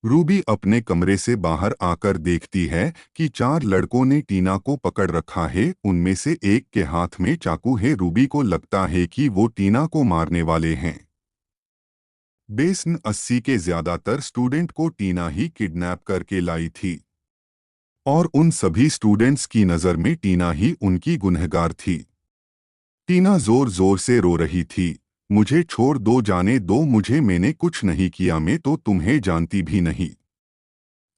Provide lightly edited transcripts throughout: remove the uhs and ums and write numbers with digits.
Ruby अपने कमरे से बाहर आकर देखती है कि चार लड़कों ने टीना को पकड़ रखा है। उनमें से एक के हाथ में चाकू है। रूबी को लगता है कि वो टीना को मारने वाले हैं। बेसन 80 के ज्यादातर स्टूडेंट को टीना ही किडनैप करके लाई थी और उन सभी स्टूडेंट्स की नज़र में टीना ही उनकी गुनहगार थी। टीना जोर जोर से रो रही थी, मुझे छोड़ दो, जाने दो मुझे, मैंने कुछ नहीं किया, मैं तो तुम्हें जानती भी नहीं।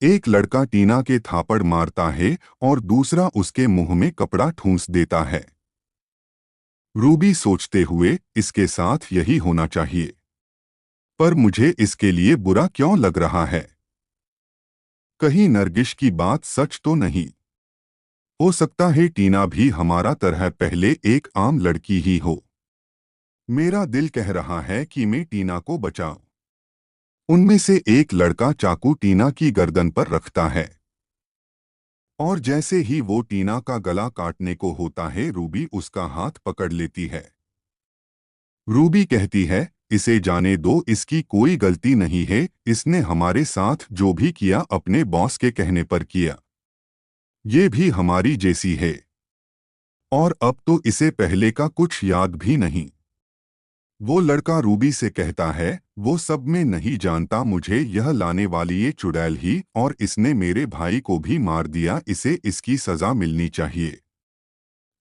एक लड़का टीना के थापड़ मारता है और दूसरा उसके मुंह में कपड़ा ठूंस देता है। रूबी सोचते हुए, इसके साथ यही होना चाहिए, पर मुझे इसके लिए बुरा क्यों लग रहा है? कहीं नरगिस की बात सच तो नहीं? हो सकता है टीना भी हमारा तरह पहले एक आम लड़की ही हो। मेरा दिल कह रहा है कि मैं टीना को बचाऊं। उनमें से एक लड़का चाकू टीना की गर्दन पर रखता है और जैसे ही वो टीना का गला काटने को होता है, रूबी उसका हाथ पकड़ लेती है। रूबी कहती है, इसे जाने दो, इसकी कोई गलती नहीं है, इसने हमारे साथ जो भी किया अपने बॉस के कहने पर किया। ये भी हमारी जैसी है और अब तो इसे पहले का कुछ याद भी नहीं। वो लड़का रूबी से कहता है, वो सब में नहीं जानता, मुझे यह लाने वाली ये चुड़ैल ही, और इसने मेरे भाई को भी मार दिया, इसे इसकी सजा मिलनी चाहिए।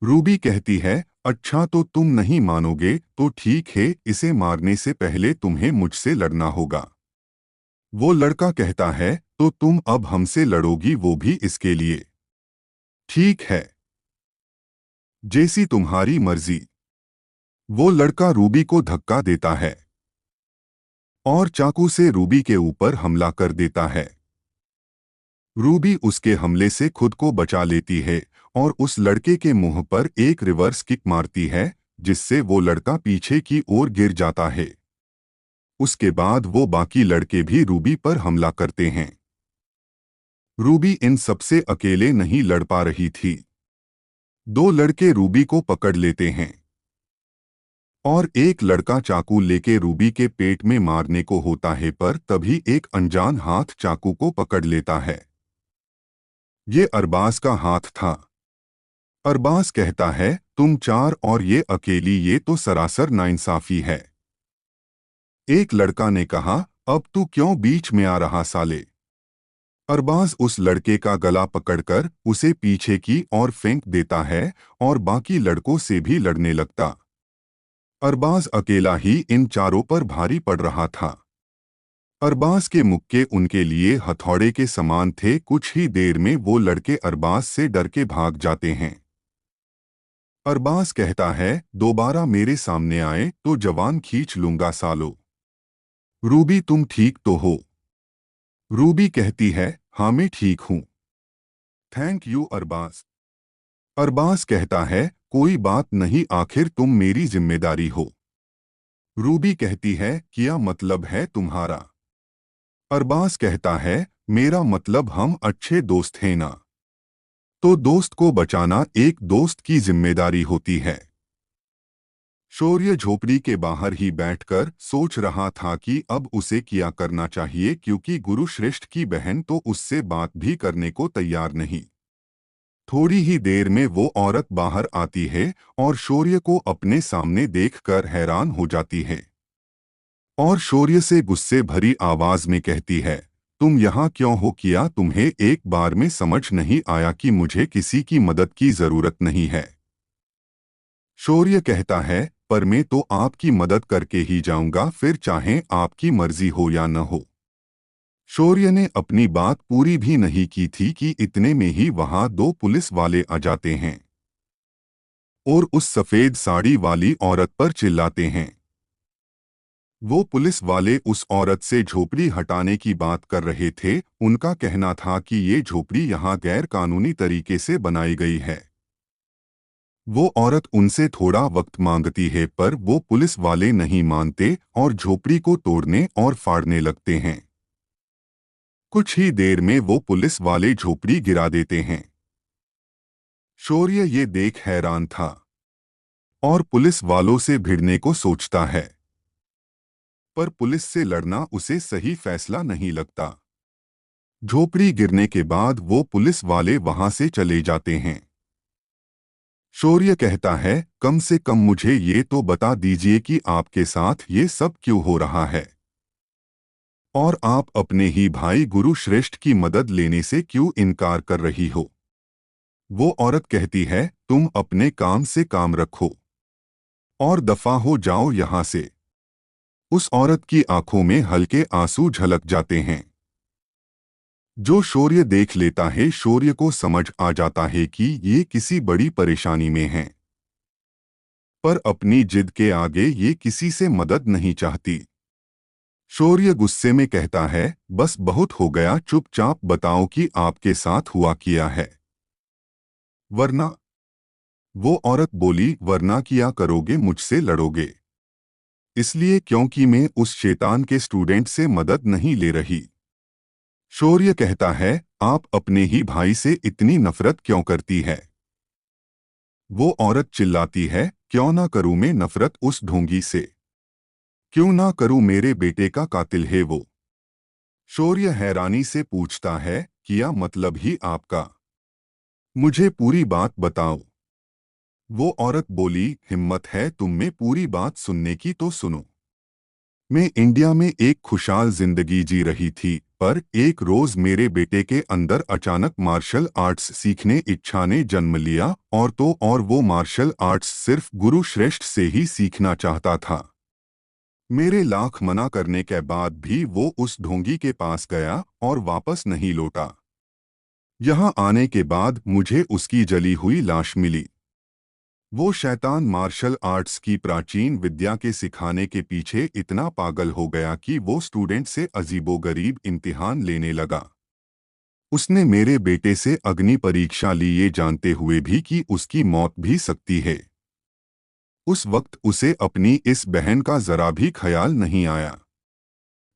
रूबी कहती है, अच्छा तो तुम नहीं मानोगे तो ठीक है, इसे मारने से पहले तुम्हें मुझसे लड़ना होगा। वो लड़का कहता है, तो तुम अब हमसे लड़ोगी, वो भी इसके लिए? ठीक है, जैसी तुम्हारी मर्जी। वो लड़का रूबी को धक्का देता है और चाकू से रूबी के ऊपर हमला कर देता है। रूबी उसके हमले से खुद को बचा लेती है और उस लड़के के मुंह पर एक रिवर्स किक मारती है, जिससे वो लड़का पीछे की ओर गिर जाता है। उसके बाद वो बाकी लड़के भी रूबी पर हमला करते हैं। रूबी इन सबसे अकेले नहीं लड़ पा रही थी। दो लड़के रूबी को पकड़ लेते हैं और एक लड़का चाकू लेके रूबी के पेट में मारने को होता है, पर तभी एक अनजान हाथ चाकू को पकड़ लेता है। ये अरबाज का हाथ था। अरबाज कहता है, तुम चार और ये अकेली, ये तो सरासर नाइंसाफी है। एक लड़का ने कहा, अब तू क्यों बीच में आ रहा साले? अरबाज उस लड़के का गला पकड़कर उसे पीछे की ओर फेंक देता है और बाकी लड़कों से भी लड़ने लगता। अरबाज अकेला ही इन चारों पर भारी पड़ रहा था। अरबाज के मुक्के उनके लिए हथौड़े के समान थे। कुछ ही देर में वो लड़के अरबाज से डर के भाग जाते हैं। अरबाज कहता है, दोबारा मेरे सामने आए तो जवान खींच लूंगा सालो। रूबी तुम ठीक तो हो? रूबी कहती है, हाँ मैं ठीक हूँ। Thank you Arbaaz. अरबाज कहता है, कोई बात नहीं, आखिर तुम मेरी जिम्मेदारी हो। रूबी कहती है, क्या मतलब है तुम्हारा? अरबाज कहता है, मेरा मतलब हम अच्छे दोस्त हैं ना, तो दोस्त को बचाना एक दोस्त की जिम्मेदारी होती है। शौर्य झोपड़ी के बाहर ही बैठकर सोच रहा था कि अब उसे क्या करना चाहिए, क्योंकि गुरुश्रेष्ठ की बहन तो उससे बात भी करने को तैयार नहीं। थोड़ी ही देर में वो औरत बाहर आती है और शौर्य को अपने सामने देखकर हैरान हो जाती है और शौर्य से गुस्से भरी आवाज में कहती है, तुम यहाँ क्यों हो? क्या तुम्हें एक बार में समझ नहीं आया कि मुझे किसी की मदद की जरूरत नहीं है? शौर्य कहता है, पर मैं तो आपकी मदद करके ही जाऊंगा, फिर चाहे आपकी मर्जी हो या न हो। शौर्य ने अपनी बात पूरी भी नहीं की थी कि इतने में ही वहां दो पुलिस वाले आ जाते हैं और उस सफेद साड़ी वाली औरत पर चिल्लाते हैं। वो पुलिस वाले उस औरत से झोपड़ी हटाने की बात कर रहे थे। उनका कहना था कि ये झोपड़ी यहाँ गैर कानूनी तरीके से बनाई गई है। वो औरत उनसे थोड़ा वक्त मांगती है, पर वो पुलिस वाले नहीं मानते और झोपड़ी को तोड़ने और फाड़ने लगते हैं। कुछ ही देर में वो पुलिस वाले झोपड़ी गिरा देते हैं। शौर्य ये देख हैरान था और पुलिस वालों से भिड़ने को सोचता है, पर पुलिस से लड़ना उसे सही फैसला नहीं लगता। झोपड़ी गिरने के बाद वो पुलिस वाले वहां से चले जाते हैं। शौर्य कहता है, कम से कम मुझे ये तो बता दीजिए कि आपके साथ ये सब क्यों हो रहा है और आप अपने ही भाई गुरु श्रेष्ठ की मदद लेने से क्यों इनकार कर रही हो। वो औरत कहती है, तुम अपने काम से काम रखो और दफा हो जाओ यहां से। उस औरत की आंखों में हल्के आंसू झलक जाते हैं। जो शौर्य देख लेता है, शौर्य को समझ आ जाता है कि ये किसी बड़ी परेशानी में है, पर अपनी जिद के आगे ये किसी से मदद नहीं चाहती। शौर्य गुस्से में कहता है, बस बहुत हो गया, चुपचाप बताओ कि आपके साथ हुआ किया है, वरना। वो औरत बोली, वरना किया करोगे, मुझसे लड़ोगे। इसलिए क्योंकि मैं उस शैतान के स्टूडेंट से मदद नहीं ले रही। शौर्य कहता है, आप अपने ही भाई से इतनी नफरत क्यों करती है। वो औरत चिल्लाती है, क्यों ना करूं मैं नफरत उस ढोंगी से, क्यों ना करूं, मेरे बेटे का कातिल है वो। शौर्य हैरानी से पूछता है, किया मतलब ही आपका, मुझे पूरी बात बताओ। वो औरत बोली, हिम्मत है तुम में पूरी बात सुनने की तो सुनो। मैं इंडिया में एक खुशहाल जिंदगी जी रही थी, पर एक रोज मेरे बेटे के अंदर अचानक मार्शल आर्ट्स सीखने इच्छा ने जन्म लिया, और तो और वो मार्शल आर्ट्स सिर्फ गुरु श्रेष्ठ से ही सीखना चाहता था। मेरे लाख मना करने के बाद भी वो उस ढोंगी के पास गया और वापस नहीं लौटा। यहाँ आने के बाद मुझे उसकी जली हुई लाश मिली। वो शैतान मार्शल आर्ट्स की प्राचीन विद्या के सिखाने के पीछे इतना पागल हो गया कि वो स्टूडेंट से अजीबोगरीब इम्तिहान लेने लगा। उसने मेरे बेटे से अग्नि परीक्षा ली, ये जानते हुए भी कि उसकी मौत भी सकती है। उस वक्त उसे अपनी इस बहन का जरा भी ख्याल नहीं आया,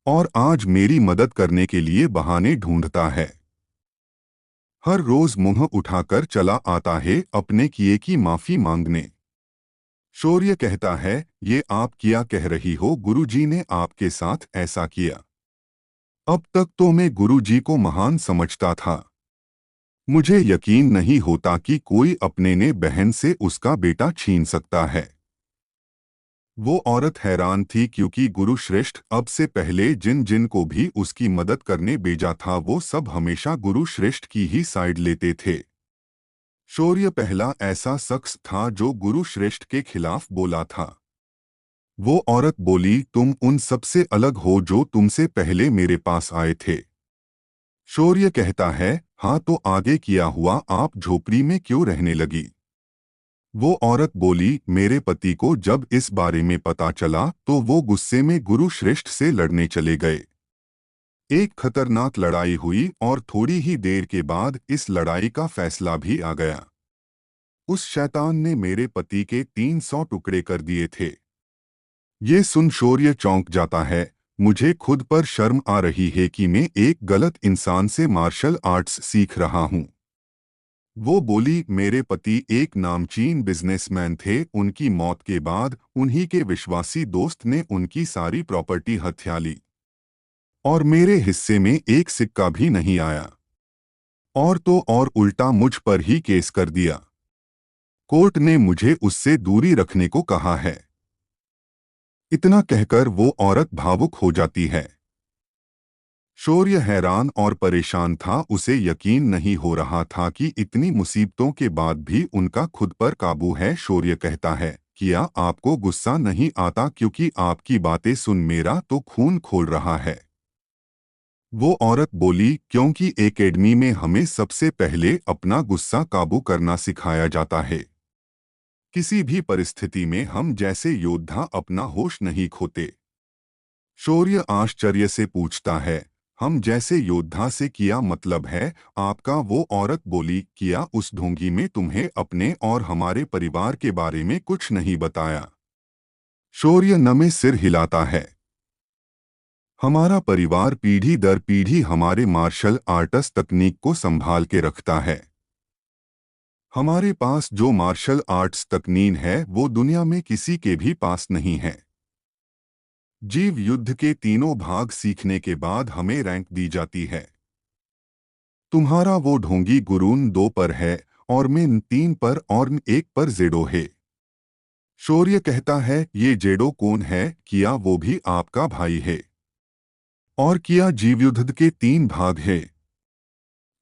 और आज मेरी मदद करने के लिए बहाने ढूंढता है। हर रोज मुंह उठाकर चला आता है अपने किए की माफी मांगने। शौर्य कहता है, ये आप क्या कह रही हो, गुरुजी ने आपके साथ ऐसा किया। अब तक तो मैं गुरुजी को महान समझता था। मुझे यकीन नहीं होता कि कोई अपने ने बहन से उसका बेटा छीन सकता है। वो औरत हैरान थी क्योंकि गुरु श्रेष्ठ अब से पहले जिन जिन को भी उसकी मदद करने भेजा था, वो सब हमेशा गुरु श्रेष्ठ की ही साइड लेते थे। शौर्य पहला ऐसा शख्स था जो गुरु श्रेष्ठ के खिलाफ बोला था। वो औरत बोली, तुम उन सबसे अलग हो जो तुमसे पहले मेरे पास आए थे। शौर्य कहता है, हाँ तो आगे किया हुआ, आप झोपड़ी में क्यों रहने लगी। वो औरत बोली, मेरे पति को जब इस बारे में पता चला तो वो गुस्से में गुरु श्रेष्ठ से लड़ने चले गए। एक खतरनाक लड़ाई हुई और थोड़ी ही देर के बाद इस लड़ाई का फैसला भी आ गया। उस शैतान ने मेरे पति के 300 टुकड़े कर दिए थे। ये सुन शौर्य चौंक जाता है। मुझे खुद पर शर्म आ रही है कि मैं एक गलत इंसान से मार्शल आर्ट्स सीख रहा हूँ। वो बोली, मेरे पति एक नामचीन बिजनेसमैन थे, उनकी मौत के बाद उन्हीं के विश्वासी दोस्त ने उनकी सारी प्रॉपर्टी हथिया ली और मेरे हिस्से में एक सिक्का भी नहीं आया, और तो और उल्टा मुझ पर ही केस कर दिया। कोर्ट ने मुझे उससे दूरी रखने को कहा है। इतना कहकर वो औरत भावुक हो जाती है। शौर्य हैरान और परेशान था, उसे यकीन नहीं हो रहा था कि इतनी मुसीबतों के बाद भी उनका खुद पर काबू है। शौर्य कहता है, क्या आपको गुस्सा नहीं आता क्योंकि आपकी बातें सुन मेरा तो खून खोल रहा है। वो औरत बोली, क्योंकि एकेडमी में हमें सबसे पहले अपना गुस्सा काबू करना सिखाया जाता है। किसी भी परिस्थिति में हम जैसे योद्धा अपना होश नहीं खोते। शौर्य आश्चर्य से पूछता है, हम जैसे योद्धा से क्या मतलब है आपका। वो औरत बोली, किया उस ढोंगी में तुम्हें अपने और हमारे परिवार के बारे में कुछ नहीं बताया। शौर्य नमे सिर हिलाता है। हमारा परिवार पीढ़ी दर पीढ़ी हमारे मार्शल आर्ट्स तकनीक को संभाल के रखता है। हमारे पास जो मार्शल आर्ट्स तकनीक है वो दुनिया में किसी के भी पास नहीं है। जीव युद्ध के तीनों भाग सीखने के बाद हमें रैंक दी जाती है। तुम्हारा वो ढोंगी गुरून 2 पर है और मैं 3 पर और 1 पर जेडो है। शौर्य कहता है, ये जेडो कौन है? किया वो भी आपका भाई है। और किया जीवयुद्ध के 3 भाग है।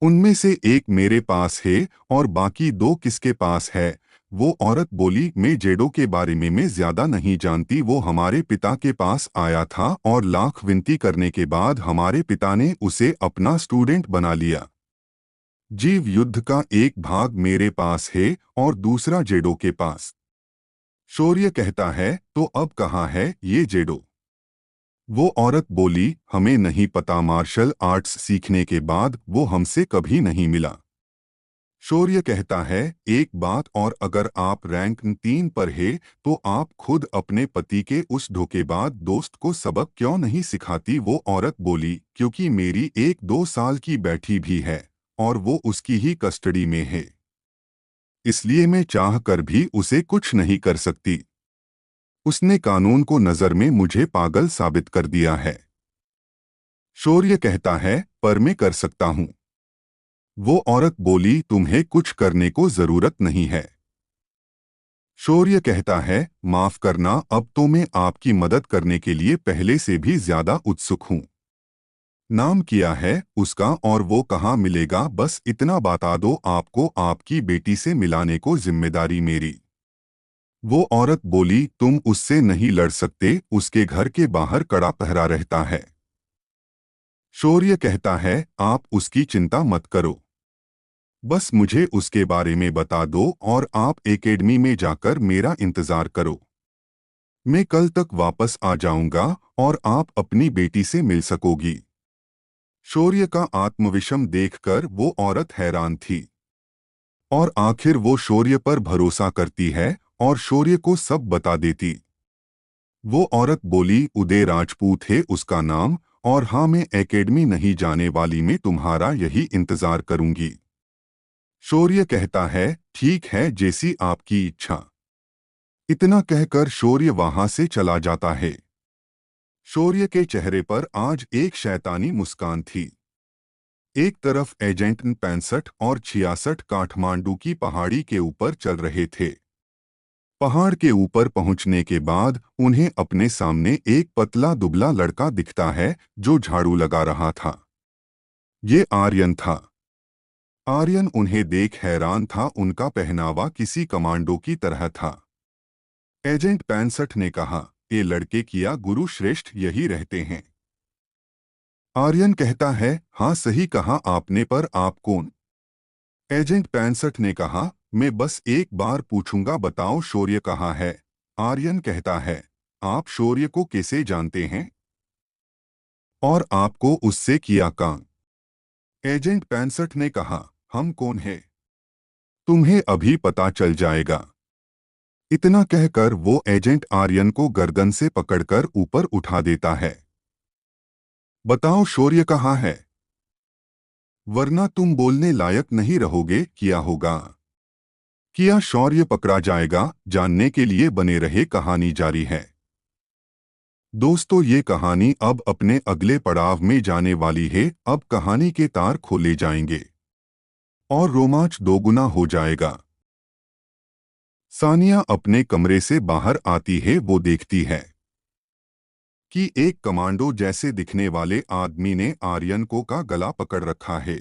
उनमें से एक मेरे पास है और बाकी 2 किसके पास है? वो औरत बोली, मैं जेडो के बारे में मैं ज्यादा नहीं जानती। वो हमारे पिता के पास आया था और लाख विनती करने के बाद हमारे पिता ने उसे अपना स्टूडेंट बना लिया। जीव युद्ध का एक भाग मेरे पास है और दूसरा जेडो के पास। शौर्य कहता है, तो अब कहाँ है ये जेडो? वो औरत बोली, हमें नहीं पता। मार्शल आर्ट्स सीखने के बाद वो हमसे कभी नहीं मिला। शौर्य कहता है, एक बात और, अगर आप रैंक 3 पर है तो आप खुद अपने पति के उस धोखेबाज दोस्त को सबक क्यों नहीं सिखाती? वो औरत बोली, क्योंकि मेरी 1-2 साल की बेटी भी है और वो उसकी ही कस्टडी में है, इसलिए मैं चाह कर भी उसे कुछ नहीं कर सकती। उसने कानून को नजर में मुझे पागल साबित कर दिया है। शौर्य कहता है, पर मैं कर सकता हूं। वो औरत बोली, तुम्हें कुछ करने को जरूरत नहीं है। शौर्य कहता है, माफ करना, अब तो मैं आपकी मदद करने के लिए पहले से भी ज्यादा उत्सुक हूं। नाम किया है उसका और वो कहाँ मिलेगा? बस इतना बता दो, आपको आपकी बेटी से मिलाने को जिम्मेदारी मेरी। वो औरत बोली, तुम उससे नहीं लड़ सकते, उसके घर के बाहर कड़ा पहरा रहता है। शौर्य कहता है, आप उसकी चिंता मत करो, बस मुझे उसके बारे में बता दो और आप एकेडमी में जाकर मेरा इंतजार करो। मैं कल तक वापस आ जाऊंगा और आप अपनी बेटी से मिल सकोगी। शौर्य का आत्मविश्वास देखकर वो औरत हैरान थी और आखिर वो शौर्य पर भरोसा करती है और शौर्य को सब बता देती। वो औरत बोली, उदय राजपूत है उसका नाम, और हाँ, मैं एकेडमी नहीं जाने वाली, मैं तुम्हारा यही इंतजार करूंगी। शौर्य कहता है, ठीक है, जैसी आपकी इच्छा। इतना कहकर शौर्य वहां से चला जाता है। शौर्य के चेहरे पर आज एक शैतानी मुस्कान थी। एक तरफ एजेंट 65 और 66 काठमांडू की पहाड़ी के ऊपर चल रहे थे। पहाड़ के ऊपर पहुंचने के बाद उन्हें अपने सामने एक पतला दुबला लड़का दिखता है जो झाड़ू लगा रहा था। ये आर्यन था। आर्यन उन्हें देख हैरान था, उनका पहनावा किसी कमांडो की तरह था। एजेंट 65 ने कहा, ये लड़के किया गुरु श्रेष्ठ यही रहते हैं। आर्यन कहता है, हाँ सही कहा आपने, पर आप कौन? एजेंट 65 ने कहा, मैं बस एक बार पूछूंगा, बताओ शौर्य कहाँ है? आर्यन कहता है, आप शौर्य को कैसे जानते हैं और आपको उससे किया काम? एजेंट 65 ने कहा, हम कौन है तुम्हें अभी पता चल जाएगा। इतना कहकर वो एजेंट आर्यन को गर्दन से पकड़कर ऊपर उठा देता है। बताओ शौर्य कहाँ है, वरना तुम बोलने लायक नहीं रहोगे। किया होगा, किया शौर्य पकड़ा जाएगा, जानने के लिए बने रहे। कहानी जारी है। दोस्तों, ये कहानी अब अपने अगले पड़ाव में जाने वाली है। अब कहानी के तार खोले जाएंगे और रोमांच दोगुना हो जाएगा। सानिया अपने कमरे से बाहर आती है। वो देखती है कि एक कमांडो जैसे दिखने वाले आदमी ने आर्यन को का गला पकड़ रखा है।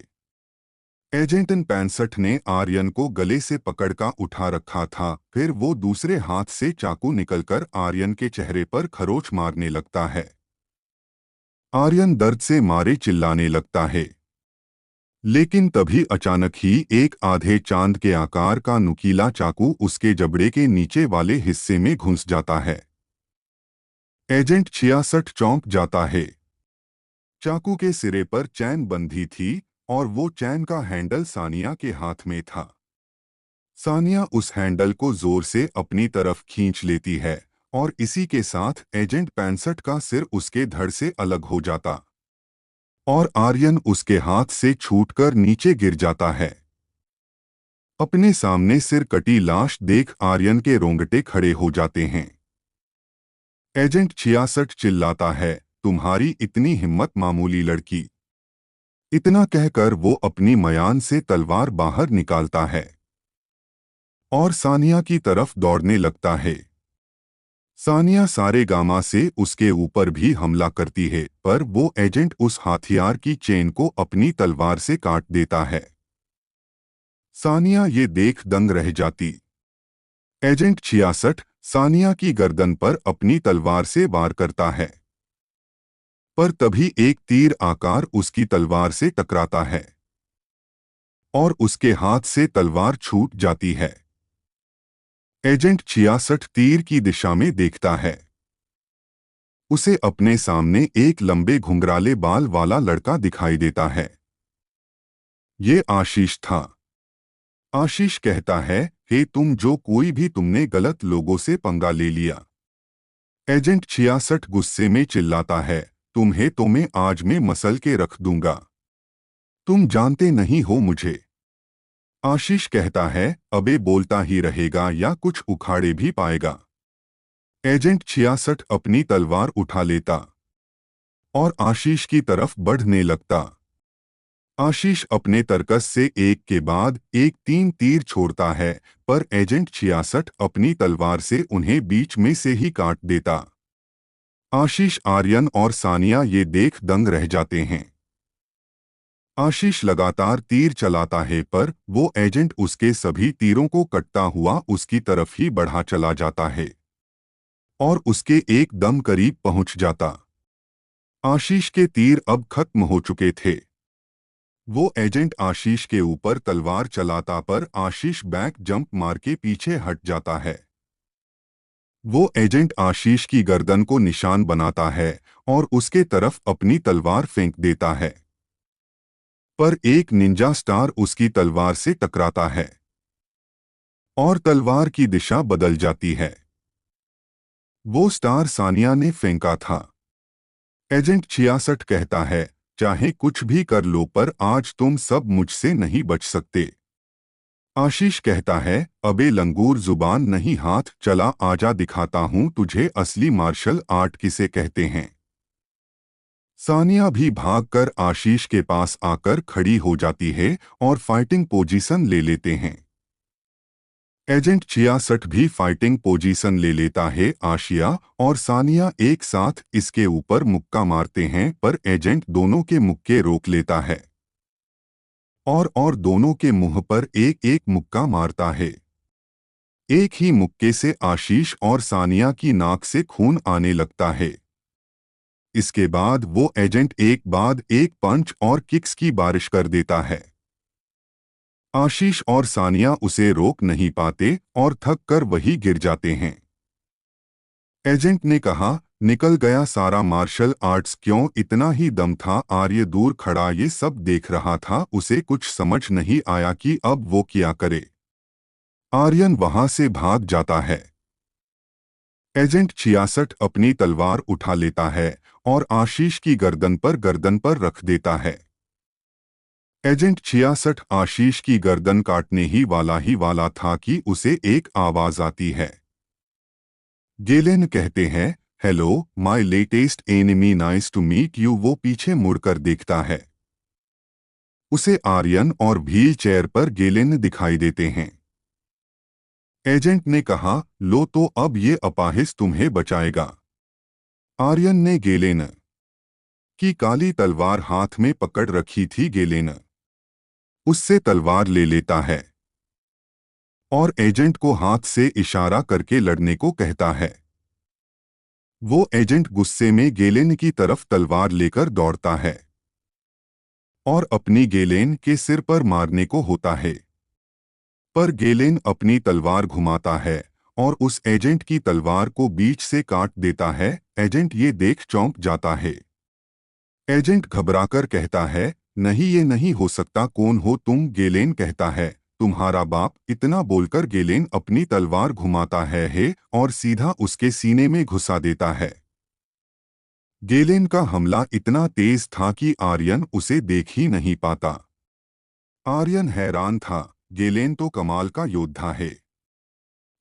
एजेंट 65 ने आर्यन को गले से पकड़कर उठा रखा था। फिर वो दूसरे हाथ से चाकू निकलकर आर्यन के चेहरे पर खरोच मारने लगता है। आर्यन दर्द से मारे चिल्लाने लगता है, लेकिन तभी अचानक ही एक आधे चांद के आकार का नुकीला चाकू उसके जबड़े के नीचे वाले हिस्से में घुस जाता है। एजेंट 66 चौंक जाता है। चाकू के सिरे पर चैन बंधी थी और वो चैन का हैंडल सानिया के हाथ में था। सानिया उस हैंडल को जोर से अपनी तरफ खींच लेती है और इसी के साथ एजेंट 65 का सिर उसके धड़ से अलग हो जाता और आर्यन उसके हाथ से छूटकर नीचे गिर जाता है। अपने सामने सिर कटी लाश देख आर्यन के रोंगटे खड़े हो जाते हैं। एजेंट 66 चिल्लाता है, तुम्हारी इतनी हिम्मत मामूली लड़की इतना कहकर वो अपनी मयान से तलवार बाहर निकालता है और सानिया की तरफ दौड़ने लगता है। सानिया सारे गामा से उसके ऊपर भी हमला करती है, पर वो एजेंट उस हथियार की चेन को अपनी तलवार से काट देता है। सानिया ये देख दंग रह जाती। एजेंट 66 सानिया की गर्दन पर अपनी तलवार से वार करता है, पर तभी एक तीर आकार उसकी तलवार से टकराता है और उसके हाथ से तलवार छूट जाती है। एजेंट 66 तीर की दिशा में देखता है। उसे अपने सामने एक लंबे घुंघराले बाल वाला लड़का दिखाई देता है। ये आशीष था। आशीष कहता है, हे तुम जो कोई भी, तुमने गलत लोगों से पंगा ले लिया। एजेंट 66 गुस्से में चिल्लाता है, तुम्हें तो मैं आज में मसल के रख दूंगा। तुम जानते नहीं हो मुझे। आशीष कहता है, अबे बोलता ही रहेगा या कुछ उखाड़े भी पाएगा। एजेंट 66 अपनी तलवार उठा लेता और आशीष की तरफ बढ़ने लगता। आशीष अपने तरकस से एक के बाद एक 3 तीर छोड़ता है, पर एजेंट 66 अपनी तलवार से उन्हें बीच में से ही काट देता। आशीष, आर्यन और सानिया ये देख दंग रह जाते हैं। आशीष लगातार तीर चलाता है, पर वो एजेंट उसके सभी तीरों को कटता हुआ उसकी तरफ ही बढ़ा चला जाता है और उसके एकदम करीब पहुंच जाता। आशीष के तीर अब खत्म हो चुके थे। वो एजेंट आशीष के ऊपर तलवार चलाता, पर आशीष बैक जंप मार के पीछे हट जाता है। वो एजेंट आशीष की गर्दन को निशान बनाता है और उसके तरफ अपनी तलवार फेंक देता है, पर एक निंजा स्टार उसकी तलवार से टकराता है और तलवार की दिशा बदल जाती है। वो स्टार सानिया ने फेंका था। एजेंट 66 कहता है, चाहे कुछ भी कर लो, पर आज तुम सब मुझसे नहीं बच सकते। आशीष कहता है, अबे लंगूर, जुबान नहीं हाथ चला, आजा दिखाता हूं तुझे असली मार्शल आर्ट किसे कहते हैं। सानिया भी भागकर आशीष के पास आकर खड़ी हो जाती है और फाइटिंग पोजीशन ले लेते हैं। एजेंट 66 भी फाइटिंग पोजीशन ले लेता है। आशिया और सानिया एक साथ इसके ऊपर मुक्का मारते हैं, पर एजेंट दोनों के मुक्के रोक लेता है और दोनों के मुंह पर एक एक मुक्का मारता है। एक ही मुक्के से आशीष और सानिया की नाक से खून आने लगता है। इसके बाद वो एजेंट एक बाद एक पंच और किक्स की बारिश कर देता है। आशीष और सानिया उसे रोक नहीं पाते और थक कर वही गिर जाते हैं। एजेंट ने कहा, निकल गया सारा मार्शल आर्ट्स, क्यों इतना ही दम था। आर्य दूर खड़ा ये सब देख रहा था। उसे कुछ समझ नहीं आया कि अब वो क्या करे। आर्यन वहां से भाग जाता है। एजेंट 66 अपनी तलवार उठा लेता है और आशीष की गर्दन पर रख देता है। एजेंट 66 आशीष की गर्दन काटने ही वाला था कि उसे एक आवाज आती है। गेलेन कहते हैं, hello my latest enemy, nice to meet you. वो पीछे मुड़कर देखता है। उसे आर्यन और व्हील चेयर पर गेलेन दिखाई देते हैं। एजेंट ने कहा, लो तो अब ये अपाहिज तुम्हें बचाएगा। आर्यन ने गेलेन की काली तलवार हाथ में पकड़ रखी थी। गेलेन उससे तलवार ले लेता है और एजेंट को हाथ से इशारा करके लड़ने को कहता है। वो एजेंट गुस्से में गेलेन की तरफ तलवार लेकर दौड़ता है और अपनी गेलेन के सिर पर मारने को होता है, पर गेलेन अपनी तलवार घुमाता है और उस एजेंट की तलवार को बीच से काट देता है। एजेंट ये देख चौंक जाता है। एजेंट घबराकर कहता है, नहीं ये नहीं हो सकता, कौन हो तुम। गेलेन कहता है, तुम्हारा बाप। इतना बोलकर गेलेन अपनी तलवार घुमाता है और सीधा उसके सीने में घुसा देता है। गेलेन का हमला इतना तेज था कि आर्यन उसे देख ही नहीं पाता। आर्यन हैरान था, गेलेन तो कमाल का योद्धा है,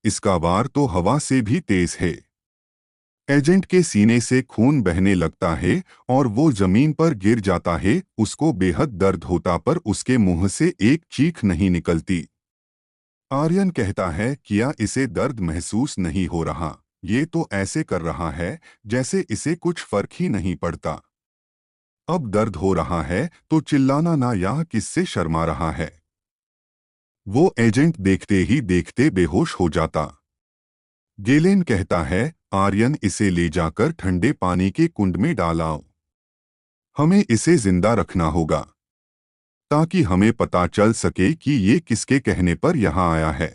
इसका वार तो हवा से भी तेज है। एजेंट के सीने से खून बहने लगता है और वो जमीन पर गिर जाता है। उसको बेहद दर्द होता पर उसके मुंह से एक चीख नहीं निकलती। आर्यन कहता है किया इसे दर्द महसूस नहीं हो रहा, ये तो ऐसे कर रहा है जैसे इसे कुछ फर्क ही नहीं पड़ता। अब दर्द हो रहा है तो चिल्लाना ना, यह किससे शर्मा रहा है। वो एजेंट देखते ही देखते बेहोश हो जाता। गेलेन कहता है आर्यन इसे ले जाकर ठंडे पानी के कुंड में डालाओ। हमें इसे जिंदा रखना होगा ताकि हमें पता चल सके कि ये किसके कहने पर यहाँ आया है।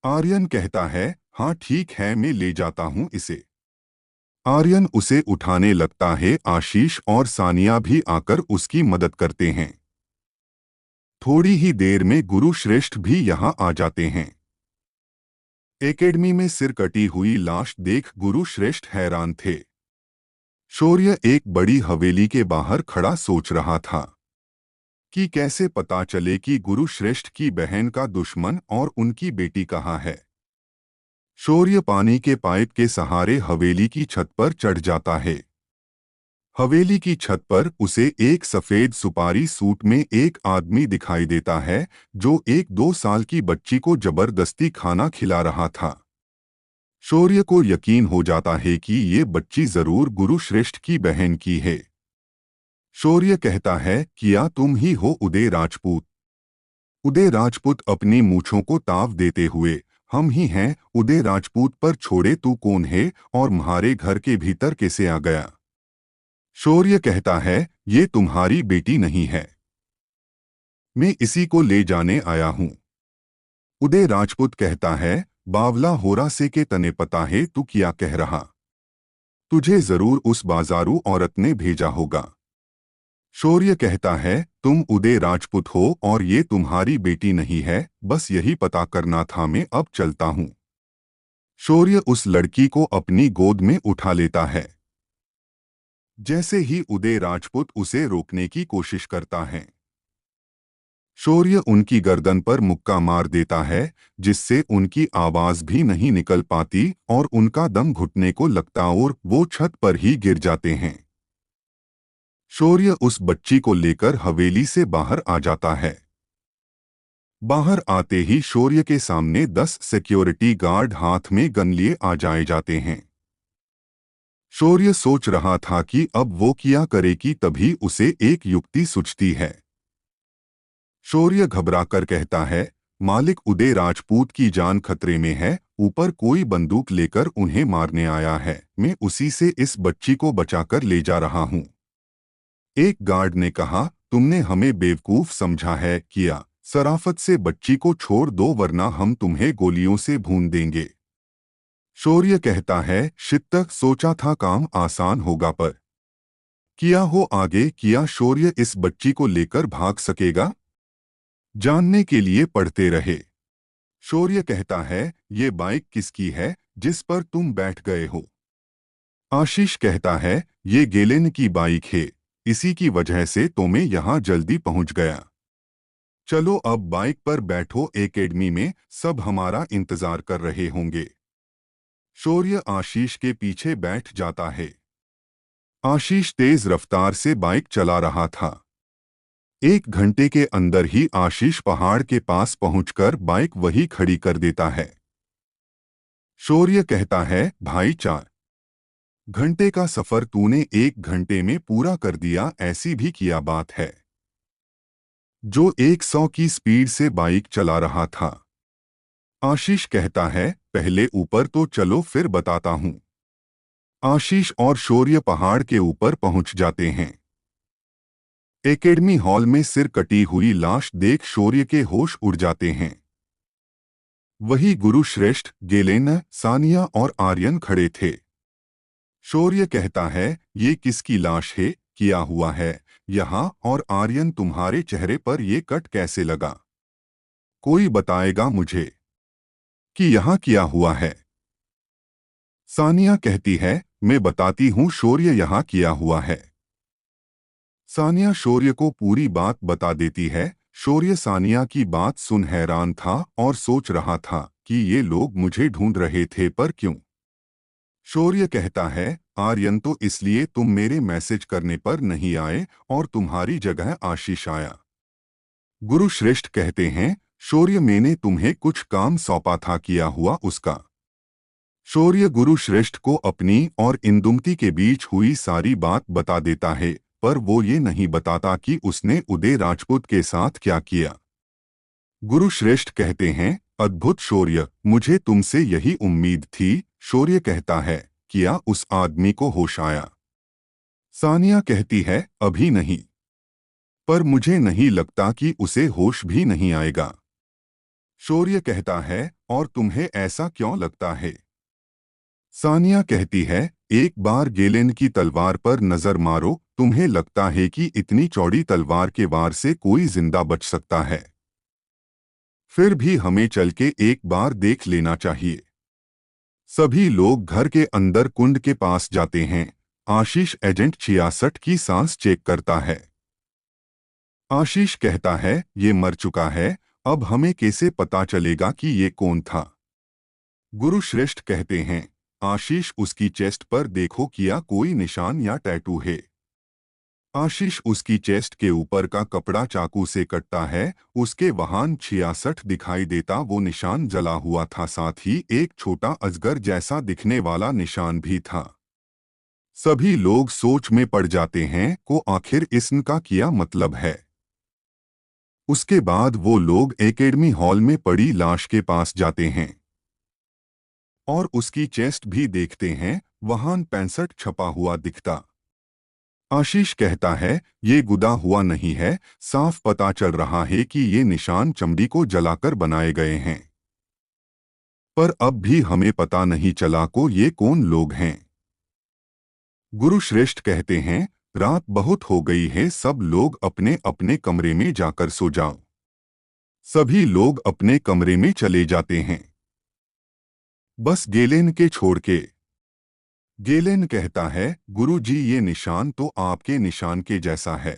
आर्यन कहता है हाँ ठीक है, मैं ले जाता हूँ इसे। आर्यन उसे उठाने लगता है। आशीष और सानिया भी आकर उसकी मदद करते हैं। थोड़ी ही देर में गुरु श्रेष्ठ भी यहाँ आ जाते हैं। एकेडमी में सिर कटी हुई लाश देख गुरु श्रेष्ठ हैरान थे। शौर्य एक बड़ी हवेली के बाहर खड़ा सोच रहा था कि कैसे पता चले कि गुरु श्रेष्ठ की बहन का दुश्मन और उनकी बेटी कहाँ है। शौर्य पानी के पाइप के सहारे हवेली की छत पर चढ़ जाता है। हवेली की छत पर उसे एक सफेद सुपारी सूट में एक आदमी दिखाई देता है जो एक 2 साल की बच्ची को जबरदस्ती खाना खिला रहा था। शौर्य को यकीन हो जाता है कि ये बच्ची जरूर गुरु श्रेष्ठ की बहन की है। शौर्य कहता है किया तुम ही हो उदय राजपूत। उदय राजपूत अपनी मूंछों को ताव देते हुए हम ही हैं उदय राजपूत, पर छोड़े तू कौन है और म्हारे घर के भीतर कैसे आ गया। शौर्य कहता है ये तुम्हारी बेटी नहीं है, मैं इसी को ले जाने आया हूं। उदय राजपूत कहता है बावला होरा से के तने पता है तू क्या कह रहा, तुझे जरूर उस बाजारू औरत ने भेजा होगा। शौर्य कहता है तुम उदय राजपूत हो और ये तुम्हारी बेटी नहीं है, बस यही पता करना था, मैं अब चलता हूं। शौर्य उस लड़की को अपनी गोद में उठा लेता है। जैसे ही उदय राजपूत उसे रोकने की कोशिश करता है, शौर्य उनकी गर्दन पर मुक्का मार देता है जिससे उनकी आवाज भी नहीं निकल पाती और उनका दम घुटने को लगता और वो छत पर ही गिर जाते हैं। शौर्य उस बच्ची को लेकर हवेली से बाहर आ जाता है। बाहर आते ही शौर्य के सामने 10 सिक्योरिटी गार्ड हाथ में गन लिए आ जाते हैं। शौर्य सोच रहा था कि अब वो क्या करे कि तभी उसे एक युक्ति सूझती है। शौर्य घबराकर कहता है मालिक उदय राजपूत की जान खतरे में है, ऊपर कोई बंदूक लेकर उन्हें मारने आया है, मैं उसी से इस बच्ची को बचाकर ले जा रहा हूं। एक गार्ड ने कहा तुमने हमें बेवकूफ समझा है किया, सराफत से बच्ची को छोड़ दो वरना हम तुम्हें गोलियों से भून देंगे। शौर्य कहता है शिद्दत सोचा था काम आसान होगा पर किया हो आगे किया। शौर्य इस बच्ची को लेकर भाग सकेगा, जानने के लिए पढ़ते रहे। शौर्य कहता है ये बाइक किसकी है जिस पर तुम बैठ गए हो। आशीष कहता है ये गेलेन की बाइक है, इसी की वजह से तो मैं यहाँ जल्दी पहुँच गया। चलो अब बाइक पर बैठो, एकेडमी में सब हमारा इंतजार कर रहे होंगे। शौर्य आशीष के पीछे बैठ जाता है। आशीष तेज रफ्तार से बाइक चला रहा था। 1 घंटे के अंदर ही आशीष पहाड़ के पास पहुंचकर बाइक वहीं खड़ी कर देता है। शौर्य कहता है भाई 4 घंटे का सफर तूने 1 घंटे में पूरा कर दिया, ऐसी भी किया बात है। जो 100 की स्पीड से बाइक चला रहा था। आशीष कहता है पहले ऊपर तो चलो फिर बताता हूं। आशीष और शौर्य पहाड़ के ऊपर पहुंच जाते हैं। एकेडमी हॉल में सिर कटी हुई लाश देख शौर्य के होश उड़ जाते हैं। वही गुरु श्रेष्ठ, गेलेन, सानिया और आर्यन खड़े थे। शौर्य कहता है ये किसकी लाश है, किया हुआ है यहाँ, और आर्यन तुम्हारे चेहरे पर ये कट कैसे लगा, कोई बताएगा मुझे कि यहाँ क्या हुआ है। सानिया कहती है मैं बताती हूँ शौर्य, यहाँ किया हुआ है। सानिया शौर्य को पूरी बात बता देती है। शौर्य सानिया की बात सुन हैरान था और सोच रहा था कि ये लोग मुझे ढूंढ रहे थे पर क्यों। शौर्य कहता है, आर्यन तो इसलिए तुम मेरे मैसेज करने पर नहीं आए और तुम्हारी जगह आशीष आया। गुरु श्रेष्ठ कहते हैं, शौर्य मैंने तुम्हें कुछ काम सौंपा था, किया हुआ उसका। शौर्य गुरु श्रेष्ठ को अपनी और इंदुमती के बीच हुई सारी बात बता देता है, पर वो ये नहीं बताता कि उसने उदय राजपूत के साथ क्या किया। गुरु श्रेष्ठ कहते हैं, अद्भुत शौर्य, मुझे तुमसे यही उम्मीद थी। शौर्य कहता है, किया उस आदमी को होश आया? सानिया कहती है, अभी नहीं, पर मुझे नहीं लगता कि उसे होश भी नहीं आएगा। शौर्य कहता है, और तुम्हें ऐसा क्यों लगता है? सानिया कहती है, एक बार गेलेन की तलवार पर नजर मारो, तुम्हें लगता है कि इतनी चौड़ी तलवार के वार से कोई जिंदा बच सकता है? फिर भी हमें चल के एक बार देख लेना चाहिए। सभी लोग घर के अंदर कुंड के पास जाते हैं। आशीष एजेंट 66 की सांस चेक करता है। आशीष कहता है, ये मर चुका है, अब हमें कैसे पता चलेगा कि ये कौन था? गुरु श्रेष्ठ कहते हैं, आशीष उसकी चेस्ट पर देखो, किया कोई निशान या टैटू है? आशीष उसकी चेस्ट के ऊपर का कपड़ा चाकू से कटता है। उसके वहां 66 दिखाई देता वो निशान जला हुआ था, साथ ही एक छोटा अजगर जैसा दिखने वाला निशान भी था। सभी लोग सोच में पड़ जाते हैं को आखिर इसका क्या मतलब है। उसके बाद वो लोग एकेडमी हॉल में पड़ी लाश के पास जाते हैं और उसकी चेस्ट भी देखते हैं। वहां 65 छपा हुआ दिखता। आशीष कहता है, ये गुदा हुआ नहीं है, साफ पता चल रहा है कि ये निशान चमड़ी को जलाकर बनाए गए हैं। पर अब भी हमें पता नहीं चला को ये कौन लोग हैं। गुरु श्रेष्ठ कहते हैं, रात बहुत हो गई है, सब लोग अपने अपने कमरे में जाकर सो जाओ। सभी लोग अपने कमरे में चले जाते हैं, बस गेलेन के छोड़ के। गेलेन कहता है, गुरु जी ये निशान तो आपके निशान के जैसा है,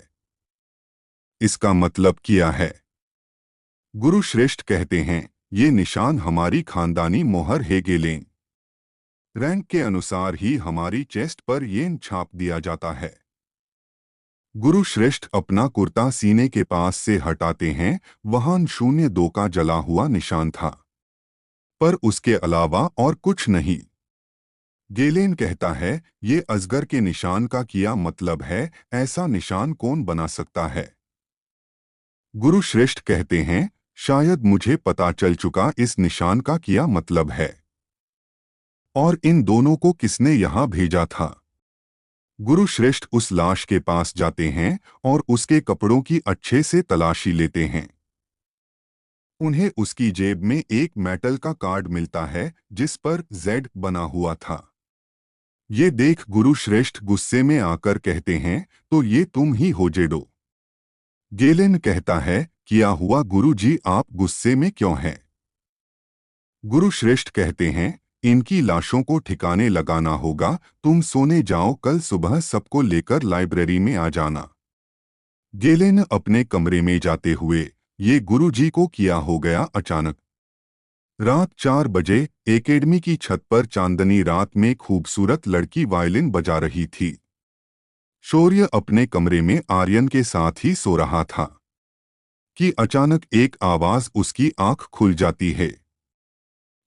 इसका मतलब क्या है? गुरु श्रेष्ठ कहते हैं, ये निशान हमारी खानदानी मोहर है गेलेन। रैंक के अनुसार ही हमारी चेस्ट पर ये छाप दिया जाता है। गुरु श्रेष्ठ अपना कुर्ता सीने के पास से हटाते हैं। वहां 02 का जला हुआ निशान था, पर उसके अलावा और कुछ नहीं। गेलेन कहता है, ये अजगर के निशान का क्या मतलब है? ऐसा निशान कौन बना सकता है? गुरु श्रेष्ठ कहते हैं, शायद मुझे पता चल चुका इस निशान का क्या मतलब है और इन दोनों को किसने यहां भेजा था। गुरु श्रेष्ठ उस लाश के पास जाते हैं और उसके कपड़ों की अच्छे से तलाशी लेते हैं। उन्हें उसकी जेब में एक मेटल का कार्ड मिलता है जिस पर Z बना हुआ था। ये देख गुरु श्रेष्ठ गुस्से में आकर कहते हैं, तो ये तुम ही हो जेडो? गेलेन कहता है, किया हुआ गुरु जी, आप गुस्से में क्यों हैं? गुरु श्रेष्ठ कहते हैं, इनकी लाशों को ठिकाने लगाना होगा, तुम सोने जाओ, कल सुबह सबको लेकर लाइब्रेरी में आ जाना। गेलेन अपने कमरे में जाते हुए, ये गुरुजी को क्या हो गया अचानक? रात 4 बजे एकेडमी की छत पर चांदनी रात में खूबसूरत लड़की वायलिन बजा रही थी। शौर्य अपने कमरे में आर्यन के साथ ही सो रहा था कि अचानक एक आवाज उसकी आंख खुल जाती है।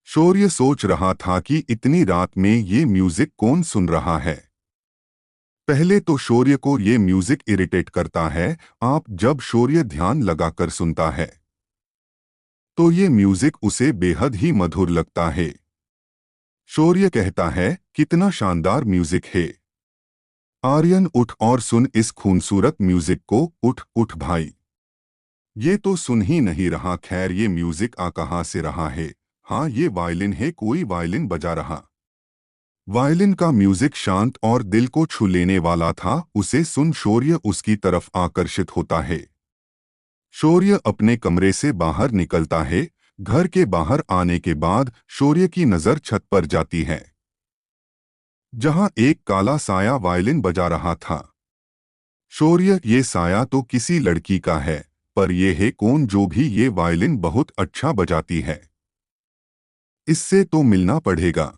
शौर्य सोच रहा था कि इतनी रात में ये म्यूजिक कौन सुन रहा है। पहले तो शौर्य को ये म्यूजिक इरिटेट करता है। आप जब शौर्य ध्यान लगाकर सुनता है तो ये म्यूजिक उसे बेहद ही मधुर लगता है। शौर्य कहता है, कितना शानदार म्यूजिक है। आर्यन, उठ और सुन इस खूबसूरत म्यूजिक को। उठ उठ भाई, ये तो सुन ही नहीं रहा। खैर ये म्यूजिक आ कहाँ से रहा है? हाँ, ये वायलिन है, कोई वायलिन बजा रहा। वायलिन का म्यूजिक शांत और दिल को छू लेने वाला था। उसे सुन शौर्य उसकी तरफ आकर्षित होता है। शौर्य अपने कमरे से बाहर निकलता है। घर के बाहर आने के बाद शौर्य की नजर छत पर जाती है जहां एक काला साया वायलिन बजा रहा था। शौर्य, ये साया तो किसी लड़की का है, पर यह है कौन जो भी ये वायलिन बहुत अच्छा बजाती है? इससे तो मिलना पड़ेगा।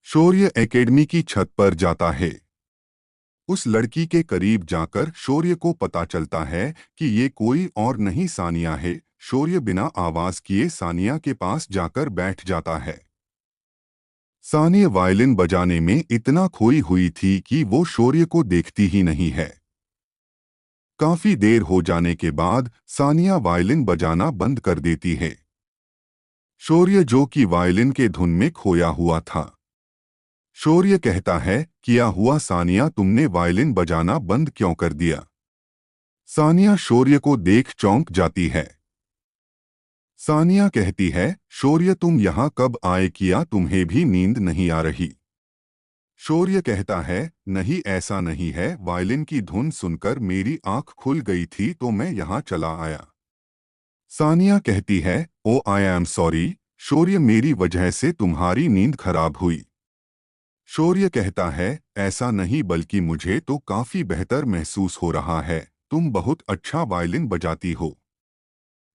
शौर्य एकेडमी की छत पर जाता है। उस लड़की के करीब जाकर शौर्य को पता चलता है कि ये कोई और नहीं सानिया है। शौर्य बिना आवाज किए सानिया के पास जाकर बैठ जाता है। सानिया वायलिन बजाने में इतना खोई हुई थी कि वो शौर्य को देखती ही नहीं है। काफी देर हो जाने के बाद सानिया वायलिन बजाना बंद कर देती है। शौर्य जो कि वायलिन के धुन में खोया हुआ था। शौर्य कहता है, क्या हुआ सानिया, तुमने वायलिन बजाना बंद क्यों कर दिया? सानिया शौर्य को देख चौंक जाती है। सानिया कहती है, शौर्य तुम यहाँ कब आए, किया तुम्हें भी नींद नहीं आ रही? शौर्य कहता है, नहीं ऐसा नहीं है, वायलिन की धुन सुनकर मेरी आंख खुल गई थी तो मैं यहाँ चला आया। सानिया कहती है, ओ आई एम सॉरी शौर्य, मेरी वजह से तुम्हारी नींद खराब हुई। शौर्य कहता है, ऐसा नहीं बल्कि मुझे तो काफी बेहतर महसूस हो रहा है, तुम बहुत अच्छा वायलिन बजाती हो।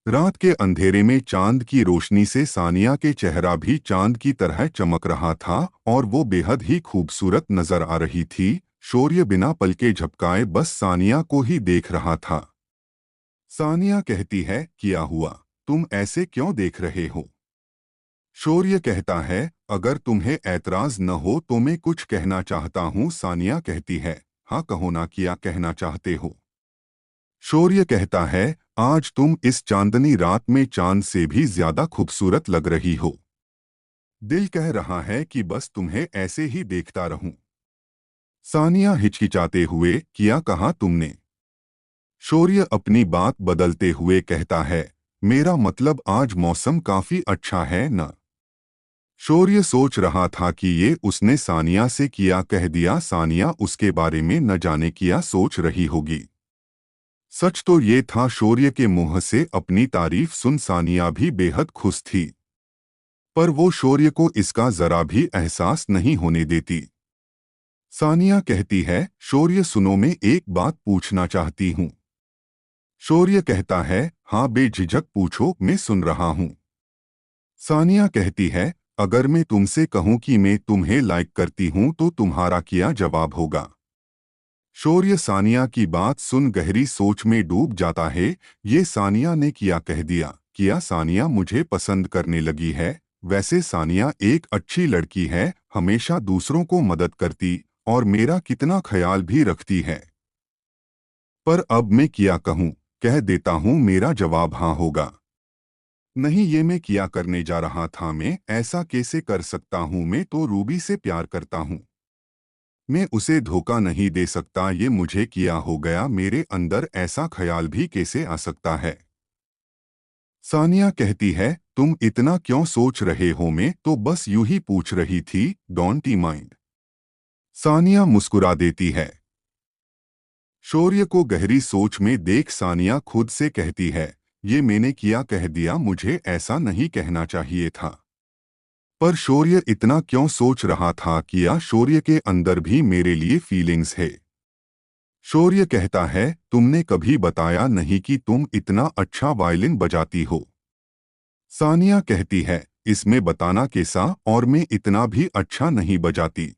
रात के अंधेरे में चांद की रोशनी से सानिया के चेहरा भी चांद की तरह चमक रहा था और वो बेहद ही खूबसूरत नजर आ रही थी। शौर्य बिना पलके झपकाए बस सानिया को ही देख रहा था। सानिया कहती है, क्या हुआ, तुम ऐसे क्यों देख रहे हो? शौर्य कहता है, अगर तुम्हें ऐतराज न हो तो मैं कुछ कहना चाहता हूँ। सानिया कहती है, हाँ कहो ना, क्या कहना चाहते हो? शौर्य कहता है, आज तुम इस चांदनी रात में चांद से भी ज्यादा खूबसूरत लग रही हो। दिल कह रहा है कि बस तुम्हें ऐसे ही देखता रहूं। सानिया हिचकिचाते हुए, क्या कहा तुमने? शौर्य अपनी बात बदलते हुए कहता है, मेरा मतलब आज मौसम काफी अच्छा है न? शौर्य सोच रहा था कि ये उसने सानिया से किया कह दिया, सानिया उसके बारे में न जाने क्या सोच रही होगी। सच तो ये था, शौर्य के मुंह से अपनी तारीफ सुन सानिया भी बेहद खुश थी, पर वो शौर्य को इसका जरा भी एहसास नहीं होने देती। सानिया कहती है, शौर्य सुनो, मैं एक बात पूछना चाहती हूँ। शौर्य कहता है, हाँ बेझिझक पूछो, मैं सुन रहा हूँ। सानिया कहती है, अगर मैं तुमसे कहूँ कि मैं तुम्हें लाइक करती हूँ तो तुम्हारा क्या जवाब होगा? शौर्य सानिया की बात सुन गहरी सोच में डूब जाता है। ये सानिया ने क्या कह दिया? क्या सानिया मुझे पसंद करने लगी है? वैसे सानिया एक अच्छी लड़की है, हमेशा दूसरों को मदद करती और मेरा कितना ख्याल भी रखती है। पर अब मैं क्या कहूँ? कह देता हूँ मेरा जवाब हाँ होगा। नहीं, ये मैं क्या करने जा रहा था, मैं ऐसा कैसे कर सकता हूँ? मैं तो रूबी से प्यार करता हूँ, मैं उसे धोखा नहीं दे सकता। ये मुझे क्या हो गया? मेरे अंदर ऐसा ख्याल भी कैसे आ सकता है? सानिया कहती है, तुम इतना क्यों सोच रहे हो? मैं तो बस यूं ही पूछ रही थी, डोंट ही माइंड। सानिया मुस्कुरा देती है। शौर्य को गहरी सोच में देख सानिया खुद से कहती है, ये मैंने क्या कह दिया? मुझे ऐसा नहीं कहना चाहिए था। पर शौर्य इतना क्यों सोच रहा था? क्या शौर्य के अंदर भी मेरे लिए फीलिंग्स है? शौर्य कहता है, तुमने कभी बताया नहीं कि तुम इतना अच्छा वायलिन बजाती हो। सानिया कहती है, इसमें बताना कैसा, और मैं इतना भी अच्छा नहीं बजाती।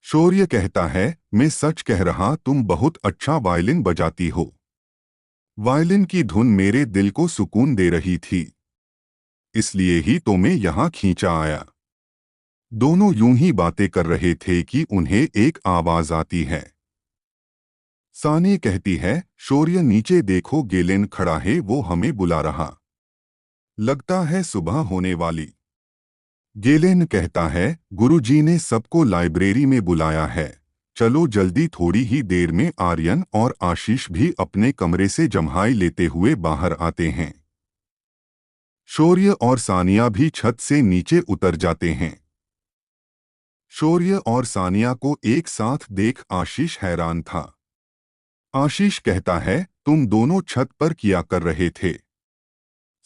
शौर्य कहता है, मैं सच कह रहा, तुम बहुत अच्छा वायलिन बजाती हो। वायलिन की धुन मेरे दिल को सुकून दे रही थी, इसलिए ही तो मैं यहाँ खींचा आया। दोनों यूं ही बातें कर रहे थे कि उन्हें एक आवाज आती है। सानी कहती है, शौर्य नीचे देखो, गेलेन खड़ा है, वो हमें बुला रहा। लगता है सुबह होने वाली। गेलेन कहता है, गुरुजी ने सबको लाइब्रेरी में बुलाया है, चलो जल्दी। थोड़ी ही देर में आर्यन और आशीष भी अपने कमरे से जम्हाई लेते हुए बाहर आते हैं। शौर्य और सानिया भी छत से नीचे उतर जाते हैं। शौर्य और सानिया को एक साथ देख आशीष हैरान था। आशीष कहता है, तुम दोनों छत पर क्या कर रहे थे?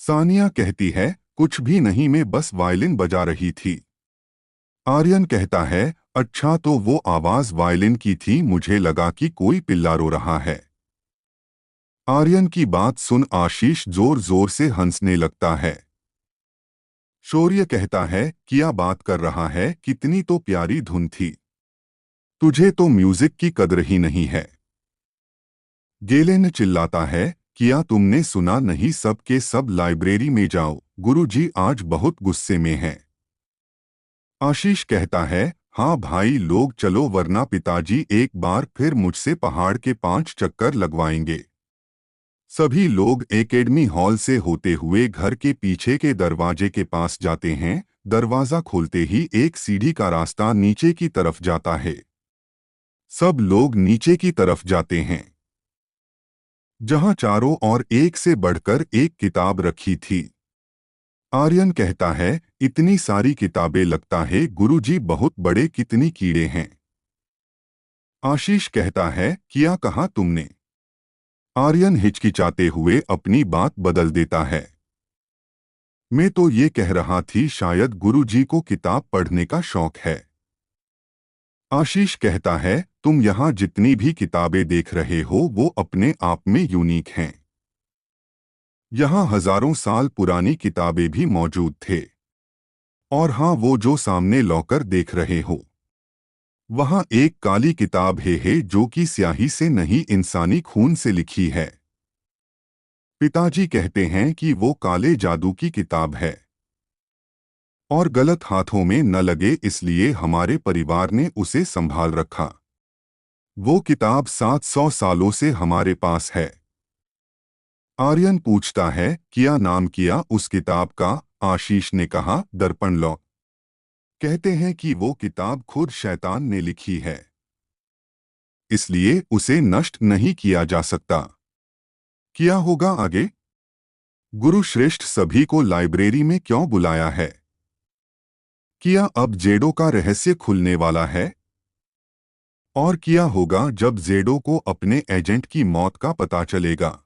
सानिया कहती है, कुछ भी नहीं, मैं बस वायलिन बजा रही थी। आर्यन कहता है, अच्छा तो वो आवाज वायलिन की थी, मुझे लगा कि कोई पिल्ला रो रहा है। आर्यन की बात सुन आशीष जोर जोर से हंसने लगता है। शौर्य कहता है, क्या बात कर रहा है, कितनी तो प्यारी धुन थी। तुझे तो म्यूजिक की कदर ही नहीं है। गेलेन चिल्लाता है, क्या तुमने सुना नहीं, सब के सब लाइब्रेरी में जाओ, गुरुजी आज बहुत गुस्से में हैं। आशीष कहता है, हाँ भाई लोग चलो वरना पिताजी एक बार फिर मुझसे पहाड़ के 5 चक्कर लगवाएंगे। सभी लोग एकेडमी हॉल से होते हुए घर के पीछे के दरवाजे के पास जाते हैं। दरवाजा खोलते ही एक सीढ़ी का रास्ता नीचे की तरफ जाता है। सब लोग नीचे की तरफ जाते हैं, जहां चारों ओर एक से बढ़कर एक किताब रखी थी। आर्यन कहता है, इतनी सारी किताबें, लगता है गुरुजी बहुत बड़े, कितनी कीड़े हैं। आशीष कहता है, क्या कहा तुमने? आर्यन हिचकिचाते हुए अपनी बात बदल देता है, मैं तो ये कह रहा थी शायद गुरुजी को किताब पढ़ने का शौक है। आशीष कहता है, तुम यहाँ जितनी भी किताबें देख रहे हो वो अपने आप में यूनिक हैं। यहाँ हजारों साल पुरानी किताबें भी मौजूद थे। और हाँ, वो जो सामने लॉकर देख रहे हो, वहाँ एक काली किताब है जो कि स्याही से नहीं, इंसानी खून से लिखी है। पिताजी कहते हैं कि वो काले जादू की किताब है और गलत हाथों में न लगे, इसलिए हमारे परिवार ने उसे संभाल रखा। वो किताब 700 सालों से हमारे पास है। आर्यन पूछता है, क्या नाम किया उस किताब का? आशीष ने कहा, दर्पण लॉ। कहते हैं कि वो किताब खुद शैतान ने लिखी है, इसलिए उसे नष्ट नहीं किया जा सकता। क्या होगा आगे? गुरु श्रेष्ठ सभी को लाइब्रेरी में क्यों बुलाया है? क्या अब जेडो का रहस्य खुलने वाला है? और क्या होगा जब जेडो को अपने एजेंट की मौत का पता चलेगा?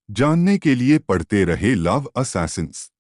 जानने के लिए पढ़ते रहे लव असैसिन्स।